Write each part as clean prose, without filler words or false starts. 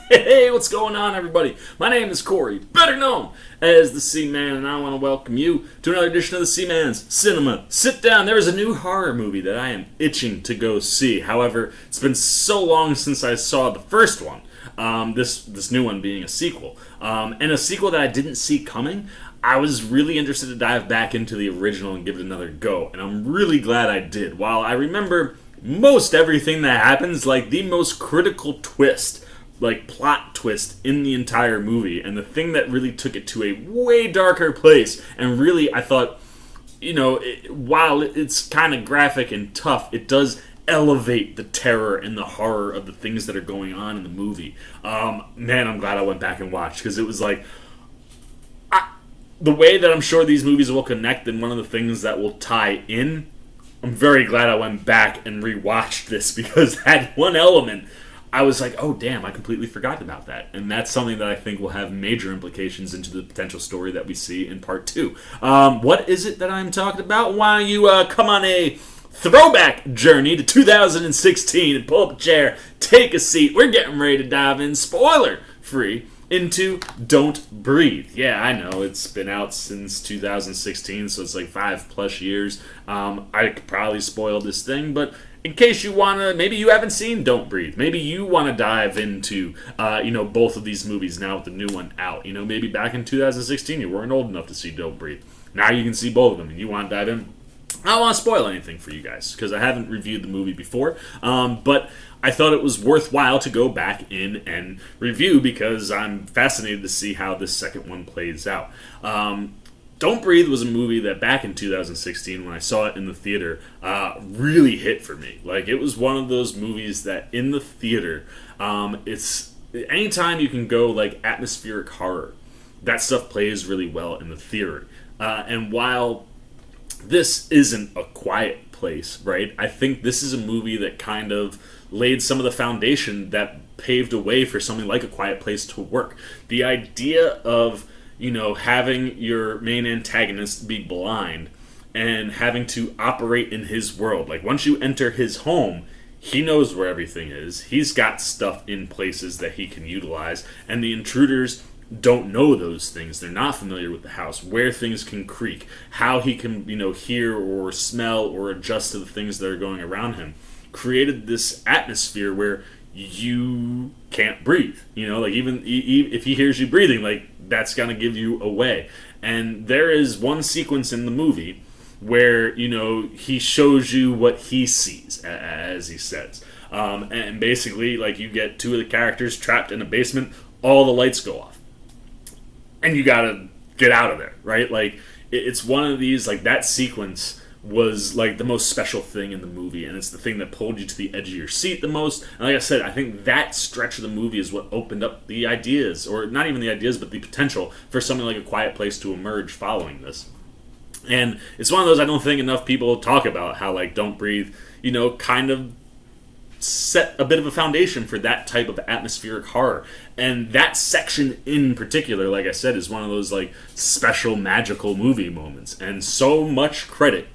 Hey, what's going on, everybody? My name is Corey, better known as the C-Man, and I want to welcome you to another edition of the C-Man's Cinema Sit-Down. There is a new horror movie that I am itching to go see. However, it's been so long since I saw the first one, this new one being a sequel. And a sequel that I didn't see coming. I was really interested to dive back into the original and give it another go, and I'm really glad I did. While I remember most everything that happens, like the most critical twist, like plot twist in the entire movie, and the thing that really took it to a way darker place, and really I thought, while it's kind of graphic and tough, it does elevate the terror and the horror of the things that are going on in the movie. Man, I'm glad I went back and watched, because it was like, the way that I'm sure these movies will connect, and one of the things that will tie in, I'm very glad I went back and rewatched this, because that one element, I was like, oh damn, I completely forgot about that. And that's something that I think will have major implications into the potential story that we see in part 2. What is it that I'm talking about? Why don't you come on a throwback journey to 2016 and pull up a chair, take a seat. We're getting ready to dive in, spoiler free, into Don't Breathe. Yeah, I know, it's been out since 2016, so it's like 5+ years. I could probably spoil this thing, but in case you want to, maybe you haven't seen Don't Breathe. Maybe you want to dive into, both of these movies now with the new one out. Maybe back in 2016 you weren't old enough to see Don't Breathe. Now you can see both of them and you want to dive in. I don't want to spoil anything for you guys because I haven't reviewed the movie before, but I thought it was worthwhile to go back in and review because I'm fascinated to see how this second one plays out. Don't Breathe was a movie that back in 2016, when I saw it in the theater, really hit for me. Like, it was one of those movies that in the theater, it's anytime you can go like atmospheric horror, that stuff plays really well in the theater. And while this isn't A Quiet Place, right? I think this is a movie that kind of laid some of the foundation that paved a way for something like A Quiet Place to work. The idea of having your main antagonist be blind and having to operate in his world. Like, once you enter his home, he knows where everything is. He's got stuff in places that he can utilize, and the intruders don't know those things. They're not familiar with the house, where things can creak, how he can, hear or smell or adjust to the things that are going around him. Created this atmosphere where you can't breathe. Like, even if he hears you breathing, like, that's going to give you away. And there is one sequence in the movie where, he shows you what he sees, as he says. And basically, like, you get two of the characters trapped in a basement, all the lights go off. And you got to get out of there, right? Like, it's one of these, like, that sequence was like the most special thing in the movie, and it's the thing that pulled you to the edge of your seat the most. And like I said, I think that stretch of the movie is what opened up the ideas, or not even the ideas, but the potential for something like A Quiet Place to emerge following this. And it's one of those I don't think enough people talk about, how like Don't Breathe, kind of set a bit of a foundation for that type of atmospheric horror. And that section in particular, like I said, is one of those like special magical movie moments. And so much credit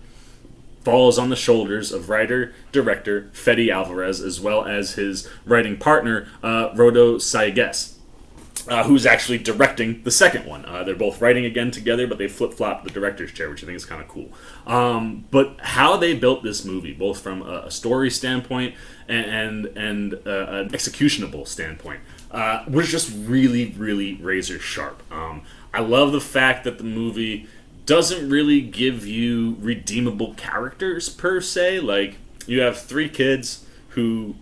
falls on the shoulders of writer-director Fede Alvarez, as well as his writing partner, Rodo Sayagues, who's actually directing the second one. They're both writing again together, but they flip-flop the director's chair, which I think is kind of cool. But how they built this movie, both from a story standpoint and an executionable standpoint, was just really, really razor sharp. I love the fact that the movie doesn't really give you redeemable characters per se. Like, you have 3 kids who,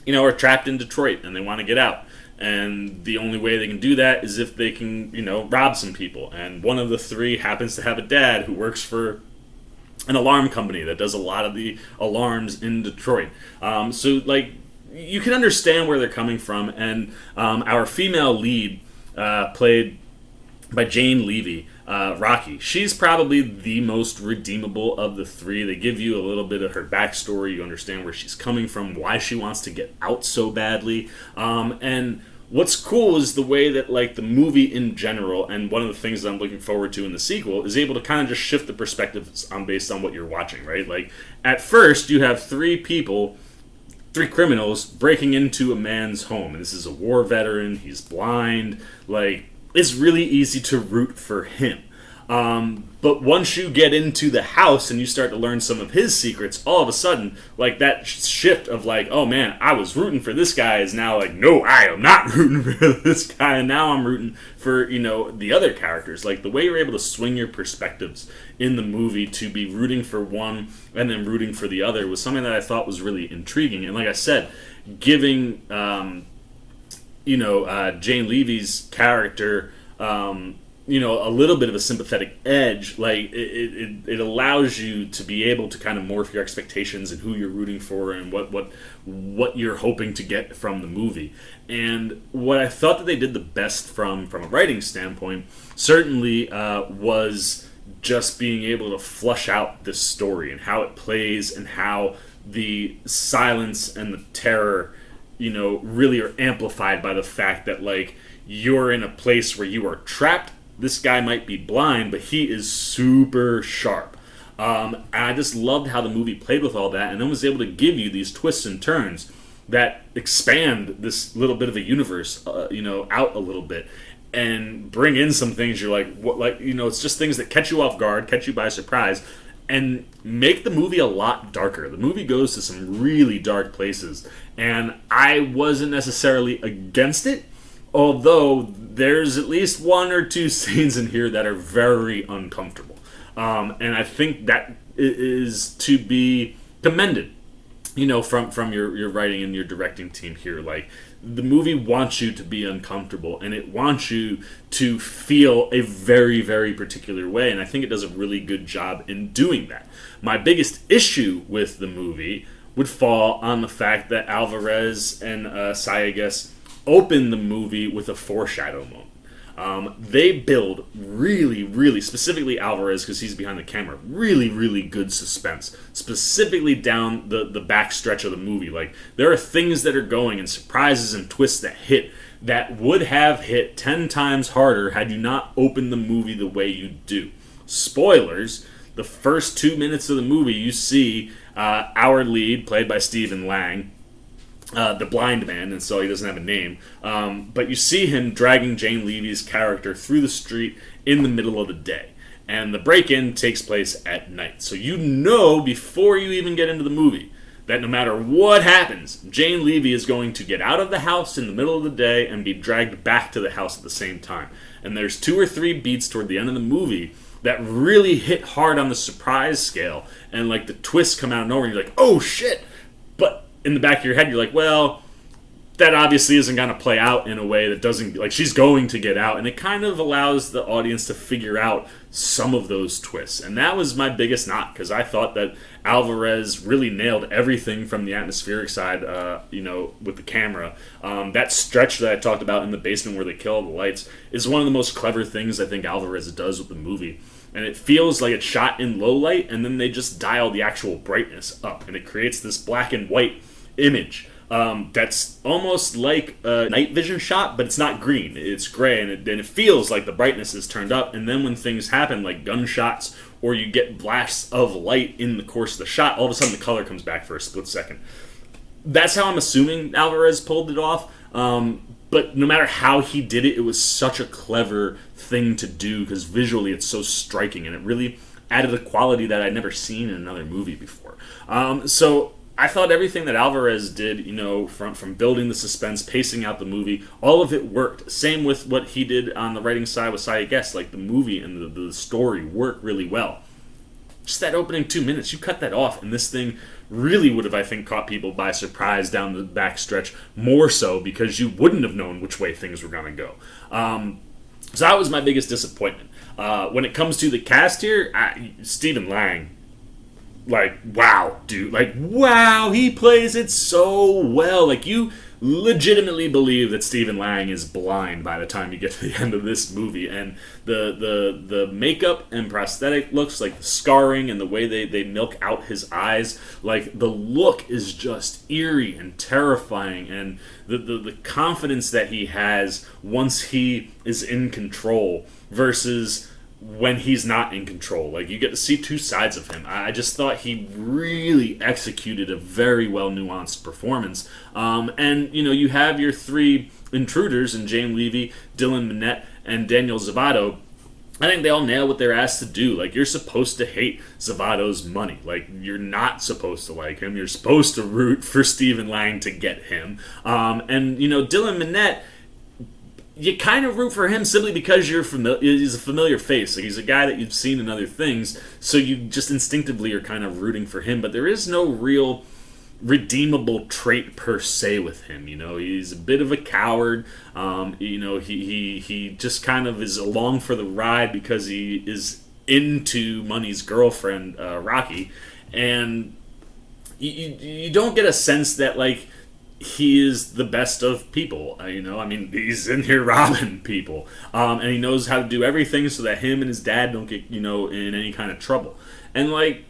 are trapped in Detroit and they want to get out. And the only way they can do that is if they can, rob some people. And one of the 3 happens to have a dad who works for an alarm company that does a lot of the alarms in Detroit. So, like, you can understand where they're coming from. And our female lead, played by Jane Levy, Rocky, she's probably the most redeemable of the 3. They give you a little bit of her backstory. You understand where she's coming from, why she wants to get out so badly. And what's cool is the way that, like, the movie in general, and one of the things that I'm looking forward to in the sequel, is able to kind of just shift the perspectives based on what you're watching, right? Like, at first, you have 3 people three criminals breaking into a man's home. And this is a war veteran. He's blind. Like, it's really easy to root for him. But once you get into the house and you start to learn some of his secrets, all of a sudden, like, that shift of like, oh man, I was rooting for this guy is now like, no, I am not rooting for this guy, and now I'm rooting for, the other characters. Like, the way you're able to swing your perspectives in the movie to be rooting for one and then rooting for the other was something that I thought was really intriguing. And like I said, giving, Jane Levy's character, a little bit of a sympathetic edge, like it allows you to be able to kind of morph your expectations and who you're rooting for and what you're hoping to get from the movie. And what I thought that they did the best from a writing standpoint certainly was just being able to flush out this story and how it plays and how the silence and the terror, really are amplified by the fact that, like, you're in a place where you are trapped. This guy might be blind, but he is super sharp. And I just loved how the movie played with all that and then was able to give you these twists and turns that expand this little bit of a universe, out a little bit and bring in some things you're like, what, like, it's just things that catch you off guard, catch you by surprise, and make the movie a lot darker. The movie goes to some really dark places, and I wasn't necessarily against it, although there's at least one or two scenes in here that are very uncomfortable. And I think that is to be commended, from your writing and your directing team here. Like, the movie wants you to be uncomfortable, and it wants you to feel a very, very particular way, and I think it does a really good job in doing that. My biggest issue with the movie would fall on the fact that Alvarez and Sayagues open the movie with a foreshadow moment. They build really, really, specifically Alvarez, because he's behind the camera, really, really good suspense, specifically down the back stretch of the movie. Like, there are things that are going and surprises and twists that hit that would have hit 10 times harder had you not opened the movie the way you do. Spoilers, the first 2 minutes of the movie, you see our lead, played by Stephen Lang, the blind man, and so he doesn't have a name. But you see him dragging Jane Levy's character through the street in the middle of the day. And the break-in takes place at night. So before you even get into the movie that no matter what happens, Jane Levy is going to get out of the house in the middle of the day and be dragged back to the house at the same time. And there's 2 or 3 beats toward the end of the movie that really hit hard on the surprise scale. And, like, the twists come out of nowhere and you're like, oh shit! But in the back of your head, you're like, well, that obviously isn't going to play out in a way that doesn't, like, she's going to get out. And it kind of allows the audience to figure out some of those twists. And that was my biggest knock, because I thought that Alvarez really nailed everything from the atmospheric side, with the camera. That stretch that I talked about in the basement where they kill all the lights is one of the most clever things I think Alvarez does with the movie. And it feels like it's shot in low light, and then they just dial the actual brightness up. And it creates this black and white image that's almost like a night vision shot, but it's not green, it's gray, and it feels like the brightness is turned up. And then when things happen, like gunshots, or you get blasts of light in the course of the shot, all of a sudden the color comes back for a split second. That's how I'm assuming Alvarez pulled it off, but no matter how he did it, it was such a clever thing to do, because visually it's so striking, and it really added a quality that I'd never seen in another movie before. So I thought everything that Alvarez did, from building the suspense, pacing out the movie, all of it worked. Same with what he did on the writing side with Sayagues. Like, the movie and the story worked really well. Just that opening 2 minutes, you cut that off, and this thing really would have, I think, caught people by surprise down the back stretch, more so because you wouldn't have known which way things were going to go. So that was my biggest disappointment. When it comes to the cast here, Stephen Lang, like, wow, dude. Like, wow, he plays it so well. Like, you legitimately believe that Stephen Lang is blind by the time you get to the end of this movie. And the makeup and prosthetic looks, like the scarring and the way they milk out his eyes, like, the look is just eerie and terrifying. And the confidence that he has once he is in control versus when he's not in control. Like, you get to see two sides of him. I just thought he really executed a very well nuanced performance. And you have your three intruders in Jane Levy, Dylan Minnette, and Daniel Zavato. I think they all nail what they're asked to do. Like, you're supposed to hate Zavato's money. Like, you're not supposed to like him. You're supposed to root for Stephen Lang to get him. And Dylan Minnette, you kind of root for him simply because he's a familiar face. Like, he's a guy that you've seen in other things, so you just instinctively are kind of rooting for him. But there is no real redeemable trait per se with him. He's a bit of a coward. He just kind of is along for the ride because he is into Money's girlfriend, Rocky, and you don't get a sense that, like, he is the best of people. He's in here robbing people, and he knows how to do everything so that him and his dad don't get in any kind of trouble. And, like,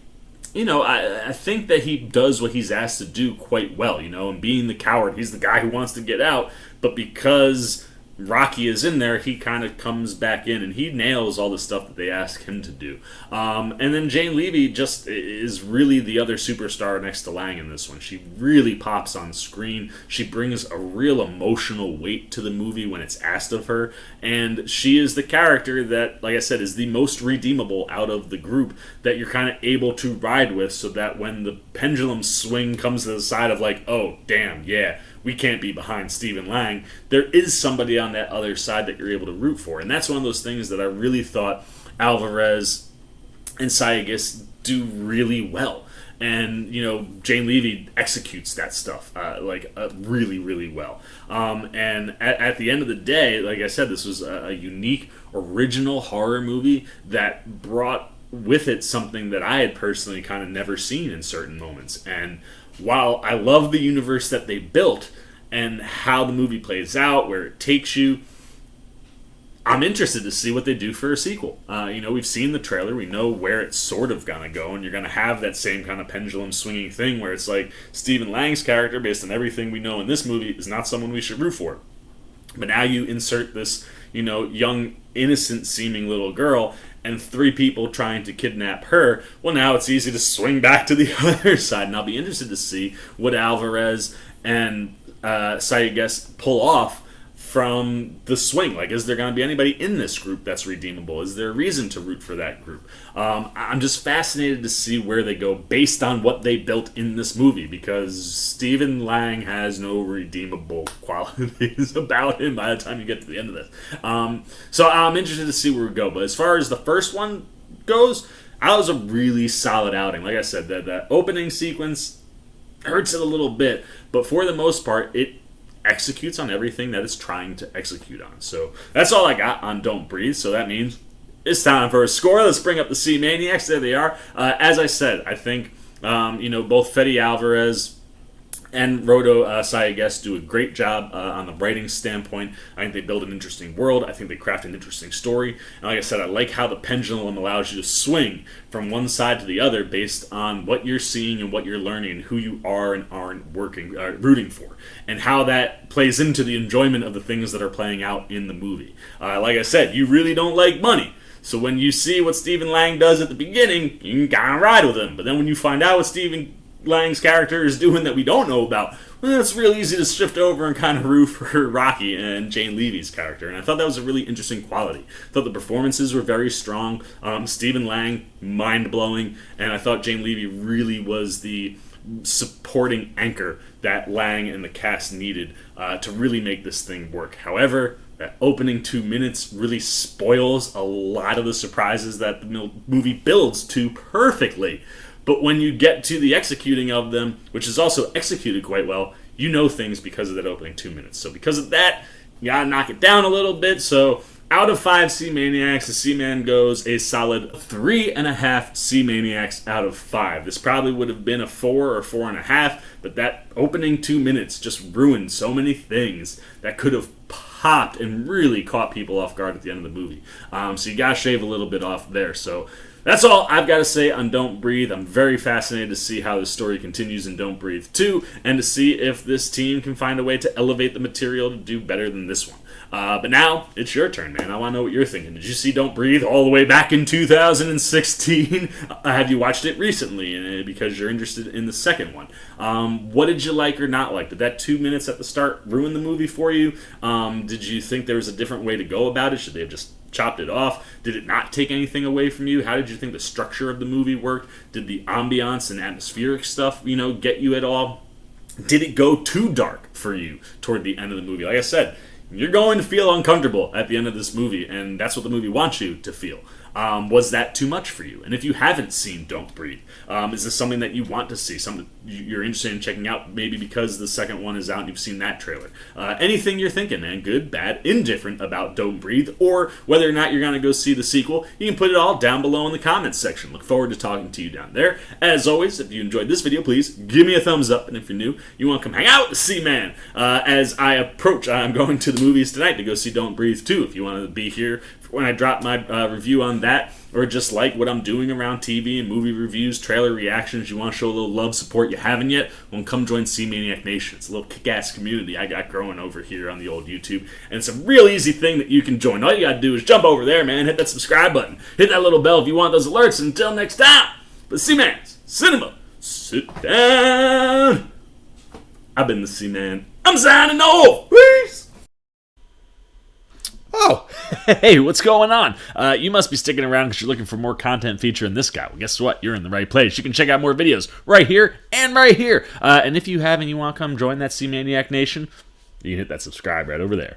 I think that he does what he's asked to do quite well. And being the coward, he's the guy who wants to get out, but because Rocky is in there, he kind of comes back in and he nails all the stuff that they ask him to do. And then Jane Levy just is really the other superstar next to Lang in this one. She really pops on screen. She brings a real emotional weight to the movie when it's asked of her. And she is the character that, like I said, is the most redeemable out of the group that you're kind of able to ride with, so that when the pendulum swing comes to the side of, like, oh, damn, yeah, we can't be behind Stephen Lang, there is somebody on that other side that you're able to root for. And that's one of those things that I really thought Alvarez and Sayagues do really well. And, Jane Levy executes that stuff really, really well. And at the end of the day, like I said, this was a unique, original horror movie that brought with it something that I had personally kind of never seen in certain moments. And while I love the universe that they built and how the movie plays out, where it takes you, I'm interested to see what they do for a sequel. We've seen the trailer. We know where it's sort of going to go, and you're going to have that same kind of pendulum swinging thing where it's like Stephen Lang's character, based on everything we know in this movie, is not someone we should root for. But now you insert this, young, innocent-seeming little girl and three people trying to kidnap her. Well, now it's easy to swing back to the other side, and I'll be interested to see what Alvarez and Sayagues pull off from the swing. Like, is there going to be anybody in this group that's redeemable? Is there a reason to root for that group? I'm just fascinated to see where they go based on what they built in this movie, because Stephen Lang has no redeemable qualities about him by the time you get to the end of this. So I'm interested to see where we go. But as far as the first one goes, that was a really solid outing. Like I said, that opening sequence hurts it a little bit, but for the most part, it executes on everything that it's trying to execute on. So that's all I got on Don't Breathe. So that means it's time for a score. Let's bring up the C Maniacs. There they are. As I said, I think both Fede Alvarez and Rodo Sayagues do a great job on the writing standpoint. I think they build an interesting world. I think they craft an interesting story. And like I said, I like how the pendulum allows you to swing from one side to the other based on what you're seeing and what you're learning and who you are and aren't rooting for, and how that plays into the enjoyment of the things that are playing out in the movie. Like I said, you really don't like Money. So when you see what Stephen Lang does at the beginning, you can kind of ride with him. But then when you find out what Stephen Lang's character is doing that we don't know about, well, it's real easy to shift over and kind of root for Rocky and Jane Levy's character. And I thought that was a really interesting quality. I thought the performances were very strong. Stephen Lang, mind-blowing. And I thought Jane Levy really was the supporting anchor that Lang and the cast needed to really make this thing work. However, that opening 2 minutes really spoils a lot of the surprises that the movie builds to perfectly. But when you get to the executing of them, which is also executed quite well, you know things because of that opening 2 minutes. So because of that, you gotta knock it down a little bit. So out of 5 C-Maniacs, the C-Man goes a solid 3.5 C-Maniacs out of 5. This probably would have been a 4 or 4.5, but that opening 2 minutes just ruined so many things that could have popped and really caught people off guard at the end of the movie. So you gotta shave a little bit off there. So That's all I've got to say on Don't Breathe. I'm very fascinated to see how the story continues in Don't Breathe 2, and to see if this team can find a way to elevate the material to do better than this one. But now, it's your turn, man. I want to know what you're thinking. Did you see Don't Breathe all the way back in 2016? Have you watched it recently because you're interested in the second one? What did you like or not like? Did that 2 minutes at the start ruin the movie for you? Did you think there was a different way to go about it? Should they have just chopped it off? Did it not take anything away from you? How did you think the structure of the movie worked? Did the ambiance and atmospheric stuff, get you at all? Did it go too dark for you toward the end of the movie? Like I said, you're going to feel uncomfortable at the end of this movie, and that's what the movie wants you to feel. Was that too much for you? And if you haven't seen Don't Breathe, is this something that you want to see? Something you're interested in checking out, maybe because the second one is out and you've seen that trailer? Anything you're thinking, man, good, bad, indifferent about Don't Breathe, or whether or not you're going to go see the sequel, you can put it all down below in the comments section. Look forward to talking to you down there. As always, if you enjoyed this video, please give me a thumbs up, and if you're new, you want to come hang out with C-Man. As I approach, I'm going to the movies tonight to go see Don't Breathe 2. If you want to be here when I drop my review on that, or just like what I'm doing around TV and movie reviews, trailer reactions, you want to show a little love, support you haven't yet, well, come join C-Maniac Nation. It's a little kick-ass community I got growing over here on the old YouTube, and it's a real easy thing that you can join. All you got to do is jump over there, man, hit that subscribe button, hit that little bell if you want those alerts. Until next time, but C-Man's Cinema, sit down. I've been the C-Man. I'm signing off. Peace. Oh, hey, what's going on? You must be sticking around because you're looking for more content featuring this guy. Well, guess what? You're in the right place. You can check out more videos right here and right here. And if you have and you want to come join that C-Maniac Nation, you can hit that subscribe right over there.